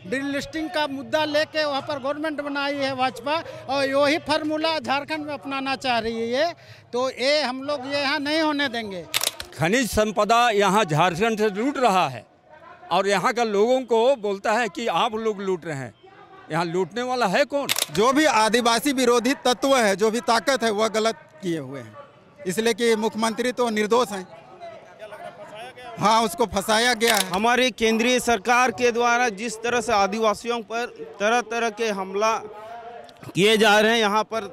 Delisting का मुद्दा लेके वहाँ पर गवर्नमेंट बनाई है भाजपा, और वही फार्मूला झारखंड में अपनाना चाह रही है ये, तो ये हम लोग ये यहाँ नहीं होने देंगे। खनिज संपदा यहाँ झारखंड से लूट रहा है और यहाँ का लोगों को बोलता है कि आप लोग लूट रहे हैं। यहाँ लूटने वाला है कौन? जो भी आदिवासी विरोधी तत्व है, जो भी ताकत है, वह गलत किए हुए हैं, इसलिए कि मुख्यमंत्री तो निर्दोष हैं। हाँ, उसको फंसाया गया है। हमारी केंद्रीय सरकार के द्वारा जिस तरह से आदिवासियों पर तरह तरह के हमला किए जा रहे हैं, यहाँ पर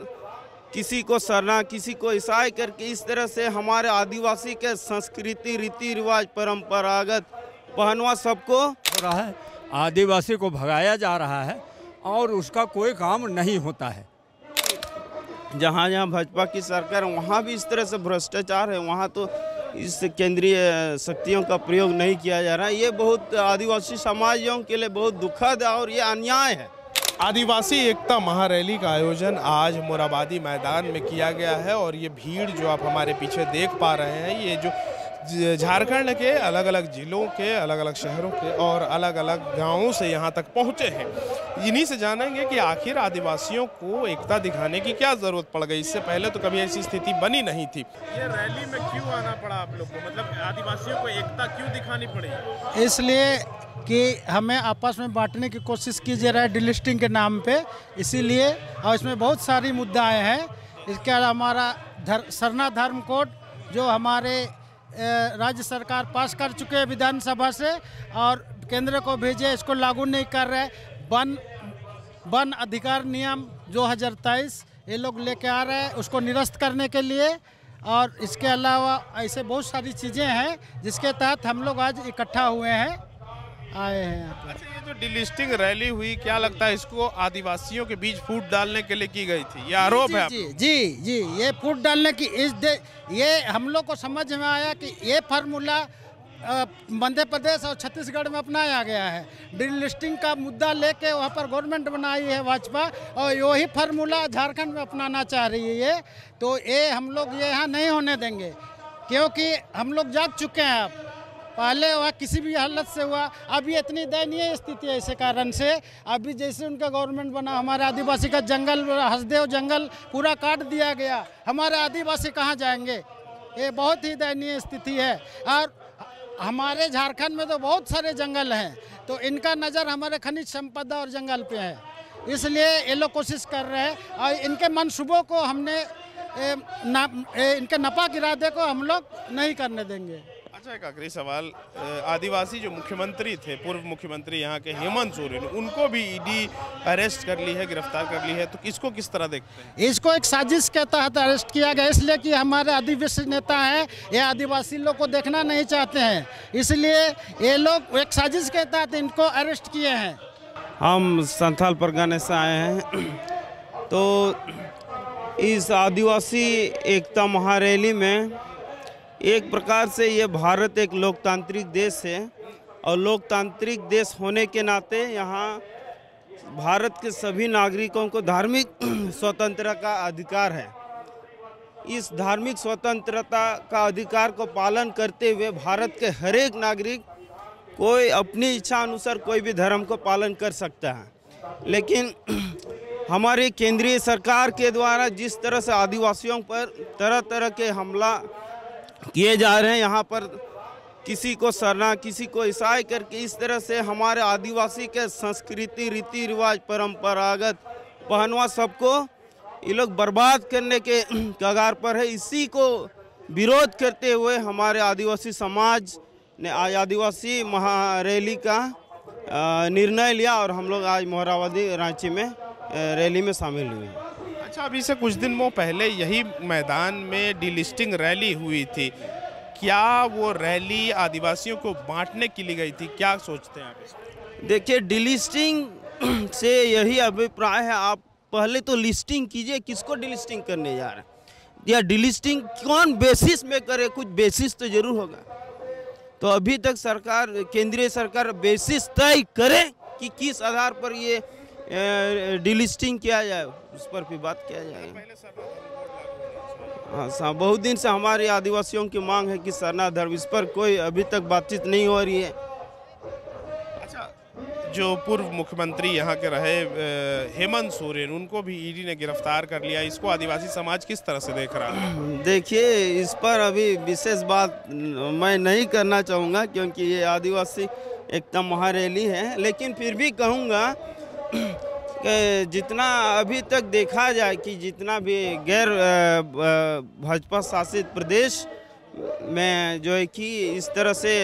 किसी को सरना, किसी को ईसाई करके, इस तरह से हमारे आदिवासी के संस्कृति, रीति रिवाज, परंपरागत पहनवा सबको हो रहा है। आदिवासी को भगाया जा रहा है और उसका कोई काम नहीं होता है। जहाँ जहाँ भाजपा की सरकार है वहाँ भी इस तरह से भ्रष्टाचार है, वहाँ तो इस केंद्रीय शक्तियों का प्रयोग नहीं किया जा रहा है। ये बहुत आदिवासी समाजों के लिए बहुत दुखद और ये अन्याय है। आदिवासी एकता महारैली का आयोजन आज मोरहाबादी मैदान में किया गया है और ये भीड़ जो आप हमारे पीछे देख पा रहे हैं, ये जो झारखंड के अलग अलग जिलों के, अलग अलग शहरों के और अलग अलग गांवों से यहाँ तक पहुँचे हैं। इन्हीं से जानेंगे कि आखिर आदिवासियों को एकता दिखाने की क्या ज़रूरत पड़ गई। इससे पहले तो कभी ऐसी स्थिति बनी नहीं थी। ये रैली में क्यों आना पड़ा आप लोग को, मतलब आदिवासियों को एकता क्यों दिखानी पड़ी? इसलिए कि हमें आपस में बांटने की कोशिश की जा रही है डिलिस्टिंग के नाम पे, इसीलिए। और इसमें बहुत सारी मुद्दाएं हैं। इसके अलावा हमारा सरना धर्म कोड जो हमारे राज्य सरकार पास कर चुके हैं विधानसभा से और केंद्र को भेजे, इसको लागू नहीं कर रहे। वन अधिकार नियम 2023 ये लोग लेके आ रहे हैं उसको निरस्त करने के लिए। और इसके अलावा ऐसे बहुत सारी चीज़ें हैं जिसके तहत हम लोग आज इकट्ठा हुए हैं, आए हैं। अच्छा, ये जो डिलिस्टिंग रैली हुई, क्या लगता है इसको आदिवासियों के बीच फूट डालने के लिए की गई थी? ये आरोप है। जी, ये फूट डालने की ये हम लोग को समझ में आया कि ये फार्मूला मध्य प्रदेश और छत्तीसगढ़ में अपनाया गया है। डिलिस्टिंग का मुद्दा लेके वहाँ पर गवर्नमेंट बनाई है भाजपा, और वही फार्मूला झारखंड में अपनाना चाह रही है ये, तो ये हम लोग ये यहाँ नहीं होने देंगे, क्योंकि हम लोग जाग चुके हैं। अब पहले वह किसी भी हालत से हुआ, अभी इतनी दयनीय स्थिति है इस कारण से। अभी जैसे उनका गवर्नमेंट बना, हमारे आदिवासी का जंगल, हसदेव जंगल पूरा काट दिया गया, हमारे आदिवासी कहाँ जाएंगे? ये बहुत ही दयनीय स्थिति है। और हमारे झारखंड में तो बहुत सारे जंगल हैं, तो इनका नज़र हमारे खनिज संपदा और जंगल पे है, इसलिए ये लोग कोशिश कर रहे हैं। और इनके मंसूबों को हमने इनके नापाक इरादे को हम लोग नहीं करने देंगे। अच्छा, एक आखिरी सवाल, आदिवासी जो मुख्यमंत्री थे, पूर्व मुख्यमंत्री यहाँ के हेमंत सोरेन, उनको भी ईडी अरेस्ट कर ली है, गिरफ्तार कर ली है, तो इसको किस तरह देखते हैं? इसको एक साजिश के तहत अरेस्ट किया गया, इसलिए कि हमारे आदिवासी नेता हैं, ये आदिवासी लोग को देखना नहीं चाहते हैं, इसलिए ये लोग एक साजिश के तहत इनको अरेस्ट किए हैं। हम संथाल परगने से आए हैं, तो इस आदिवासी एकता महारैली में एक प्रकार से ये भारत एक लोकतांत्रिक देश है और लोकतांत्रिक देश होने के नाते यहाँ भारत के सभी नागरिकों को धार्मिक स्वतंत्रता का अधिकार है। इस धार्मिक स्वतंत्रता का अधिकार को पालन करते हुए भारत के हर एक नागरिक कोई अपनी इच्छा अनुसार कोई भी धर्म को पालन कर सकता है, लेकिन हमारी केंद्रीय सरकार के द्वारा जिस तरह से आदिवासियों पर तरह तरह के हमला किए जा रहे हैं, यहाँ पर किसी को सरना, किसी को ईसाई करके, इस तरह से हमारे आदिवासी के संस्कृति, रीति रिवाज, परंपरागत पहनवा सबको ये लोग बर्बाद करने के कगार पर है। इसी को विरोध करते हुए हमारे आदिवासी समाज ने आज आदिवासी महारैली का निर्णय लिया और हम लोग आज मोरहाबादी रांची में रैली में शामिल हुए हैं। अच्छा, अभी से कुछ दिन पहले यही मैदान में डिलिस्टिंग रैली हुई थी, क्या वो रैली आदिवासियों को बांटने के लिए गई थी? क्या सोचते हैं आप? देखिए, डिलिस्टिंग से यही अभिप्राय है, आप पहले तो लिस्टिंग कीजिए, किसको डिलिस्टिंग करने जा रहे हैं, या डिलिस्टिंग कौन बेसिस में करे, कुछ बेसिस तो जरूर होगा। तो अभी तक सरकार, केंद्रीय सरकार बेसिस तय करे कि किस आधार पर ये डिलिस्टिंग किया जाए, उस पर भी बात किया जाएगा। हाँ, बहुत दिन से हमारे आदिवासियों की मांग है कि सरना धर्म, इस पर कोई अभी तक बातचीत नहीं हो रही है। अच्छा, जो पूर्व मुख्यमंत्री यहाँ के रहे हेमंत सोरेन, उनको भी ईडी ने गिरफ्तार कर लिया। इसको आदिवासी समाज किस तरह से देख रहा है? देखिए, इस पर अभी विशेष बात मैं नहीं करना चाहूँगा क्योंकि ये आदिवासी एकता महारैली है, लेकिन फिर भी कहूँगा कि जितना अभी तक देखा जाए कि जितना भी गैर भाजपा शासित प्रदेश में जो है कि इस तरह से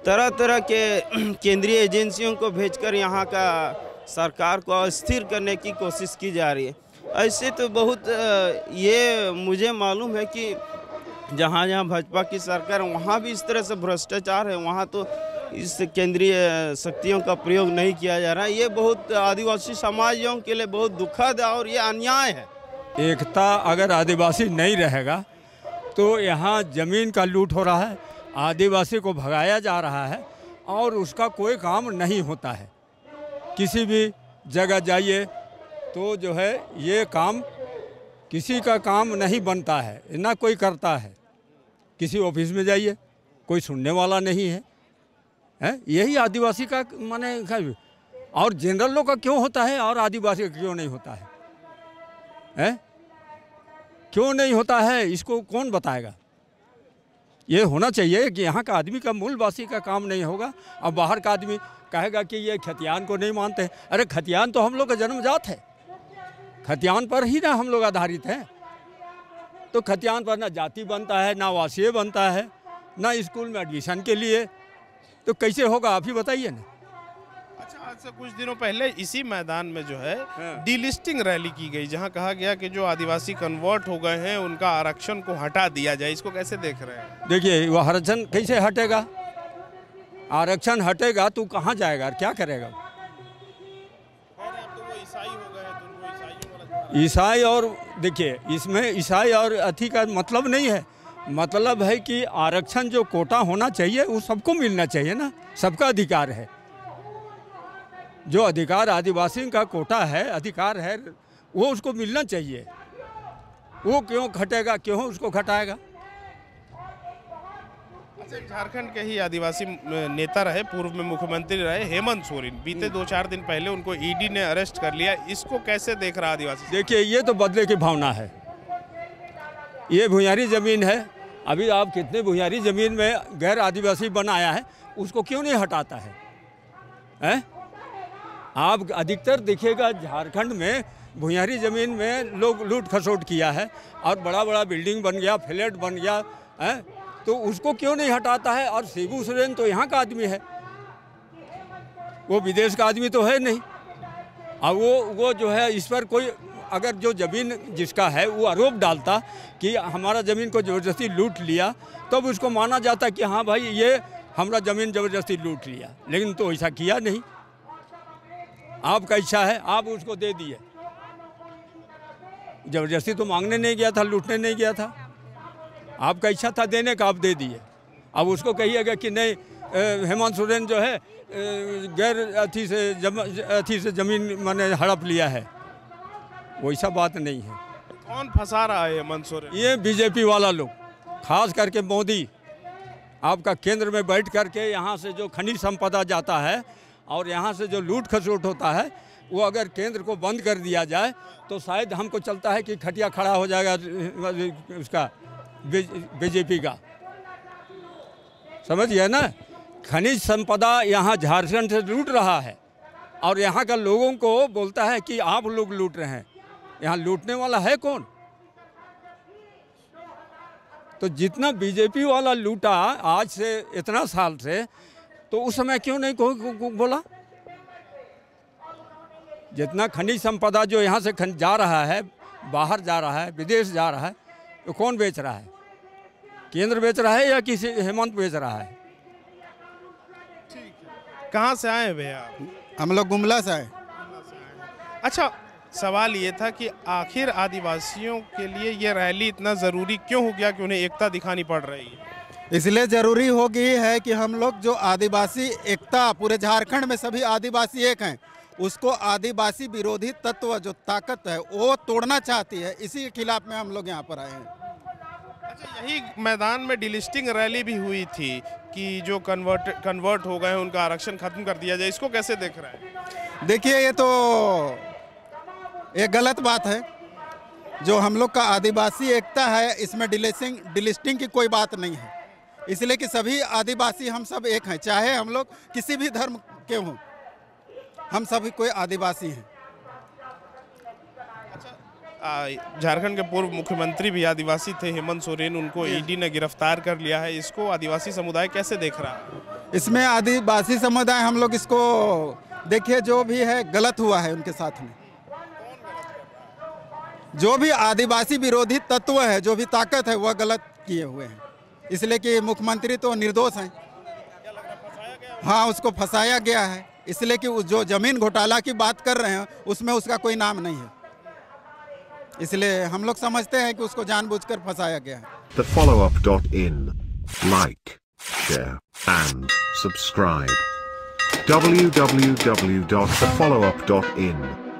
तरह तरह के केंद्रीय एजेंसियों को भेजकर यहाँ का सरकार को अस्थिर करने की कोशिश की जा रही है। ऐसे तो बहुत ये मुझे मालूम है कि जहाँ जहाँ भाजपा की सरकार वहाँ भी इस तरह से भ्रष्टाचार है, वहाँ तो इस केंद्रीय शक्तियों का प्रयोग नहीं किया जा रहा है। ये बहुत आदिवासी समाजों के लिए बहुत दुखद और ये अन्याय है। एकता अगर आदिवासी नहीं रहेगा तो यहाँ ज़मीन का लूट हो रहा है, आदिवासी को भगाया जा रहा है और उसका कोई काम नहीं होता है। किसी भी जगह जाइए तो जो है ये काम किसी का काम नहीं बनता है, ना कोई करता है। किसी ऑफिस में जाइए कोई सुनने वाला नहीं है, यही आदिवासी का माने। और जनरल लोग का क्यों होता है और आदिवासी का क्यों नहीं होता है? क्यों नहीं होता है इसको कौन बताएगा? ये होना चाहिए कि यहाँ का आदमी का मूलवासी का काम नहीं होगा। अब बाहर का आदमी कहेगा कि ये खतियान को नहीं मानते। अरे खतियान तो हम लोग का जन्मजात है, खतियान पर ही ना हम लोग आधारित हैं। तो खतियान पर ना जाति बनता है, ना वासीय बनता है, ना स्कूल में एडमिशन के लिए, तो कैसे होगा आप ही बताइए ना। अच्छा, आज से कुछ दिनों पहले इसी मैदान में जो है डीलिस्टिंग रैली की गई, जहां कहा गया कि जो आदिवासी कन्वर्ट हो गए हैं उनका आरक्षण को हटा दिया जाए। इसको कैसे देख रहे हैं? देखिए, वो आरक्षण कैसे हटेगा? आरक्षण हटेगा तो कहाँ जाएगा, क्या करेगा? ईसाई और देखिए, इसमें ईसाई और अथी का मतलब नहीं है। मतलब है कि आरक्षण जो कोटा होना चाहिए वो सबको मिलना चाहिए ना, सबका अधिकार है। जो अधिकार आदिवासी का कोटा है, अधिकार है, वो उसको मिलना चाहिए। वो क्यों घटेगा, क्यों उसको घटाएगा? अच्छा, झारखंड के ही आदिवासी नेता रहे, पूर्व में मुख्यमंत्री रहे हेमंत सोरेन, बीते 2-4 दिन पहले उनको ईडी ने अरेस्ट कर लिया। इसको कैसे देख रहा आदिवासी? देखिए, ये तो बदले की भावना है। ये भुयारी ज़मीन है, अभी आप कितने भुयारी ज़मीन में गैर आदिवासी बनाया है, उसको क्यों नहीं हटाता है? आप अधिकतर देखिएगा झारखंड में भुयारी ज़मीन में लोग लूट खसोट किया है और बड़ा बड़ा बिल्डिंग बन गया, फ्लैट बन गया है, तो उसको क्यों नहीं हटाता है? और शिबू सोरेन तो यहाँ का आदमी है, वो विदेश का आदमी तो है नहीं। और वो जो है इस पर कोई अगर जो ज़मीन जिसका है वो आरोप डालता कि हमारा ज़मीन को ज़बरदस्ती लूट लिया, तब उसको माना जाता कि हाँ भाई ये हमारा ज़मीन ज़बरदस्ती लूट लिया। लेकिन तो ऐसा किया नहीं, आपका इच्छा है आप उसको दे दिए। ज़बरदस्ती तो मांगने नहीं गया था, लूटने नहीं गया था, आपका इच्छा था देने का, आप दे दिए। अब उसको कहिएगा कि नहीं हेमंत सोरेन जो है गैर अथी से ज़मीन मैंने हड़प लिया है, वैसा बात नहीं है। कौन फंसा रहा है हेमंत सोरेन? ये बीजेपी वाला लोग, खास करके मोदी आपका केंद्र में बैठ करके यहाँ से जो खनिज संपदा जाता है और यहाँ से जो लूट खसोट होता है, वो अगर केंद्र को बंद कर दिया जाए तो शायद हमको चलता है कि खटिया खड़ा हो जाएगा उसका बीजेपी का। समझिए ना, खनिज संपदा यहाँ झारखंड से लूट रहा है और यहाँ का लोगों को बोलता है कि आप लोग लूट रहे हैं। यहाँ लूटने वाला है कौन? तो जितना बीजेपी वाला लूटा आज से इतना साल से, तो उस समय क्यों नहीं कोई बोला? जितना खनिज संपदा जो यहाँ से जा रहा है, बाहर जा रहा है, विदेश जा रहा है, तो कौन बेच रहा है? केंद्र बेच रहा है या किसी हेमंत बेच रहा है? कहाँ से आए भैया? हम लोग गुमला से आए। अच्छा, सवाल ये था कि आखिर आदिवासियों के लिए ये रैली इतना ज़रूरी क्यों हो गया कि उन्हें एकता दिखानी पड़ रही है? इसलिए ज़रूरी हो गई है कि हम लोग जो आदिवासी एकता, पूरे झारखंड में सभी आदिवासी एक हैं, उसको आदिवासी विरोधी तत्व जो ताकत है वो तोड़ना चाहती है। इसी के खिलाफ में हम लोग यहाँ पर आए हैं। अच्छा, यही मैदान में डिलिस्टिंग रैली भी हुई थी कि जो कन्वर्ट हो गए हैं उनका आरक्षण खत्म कर दिया जाए, इसको कैसे देख रहे हैं? देखिए, ये तो एक गलत बात है। जो हम लोग का आदिवासी एकता है, इसमें डिलिस्टिंग की कोई बात नहीं है। इसलिए कि सभी आदिवासी हम सब एक हैं, चाहे हम लोग किसी भी धर्म के हों, हम सभी कोई आदिवासी हैं। झारखंड के पूर्व मुख्यमंत्री भी आदिवासी थे, हेमंत सोरेन, उनको ईडी ने गिरफ्तार कर लिया है। इसको आदिवासी समुदाय कैसे देख रहा है? इसमें आदिवासी समुदाय हम लोग इसको देखिए, जो भी है गलत हुआ है उनके साथ में। जो भी आदिवासी विरोधी तत्व है, जो भी ताकत है, वह गलत किए हुए हैं। इसलिए कि मुख्यमंत्री तो निर्दोष हैं। हाँ, उसको फंसाया गया है। इसलिए कि जो जमीन घोटाला की बात कर रहे हैं उसमें उसका कोई नाम नहीं है। इसलिए हम लोग समझते हैं कि उसको जानबूझकर फंसाया गया है। TheFollowUp.in. Like, share and subscribe. www.thefollowup.in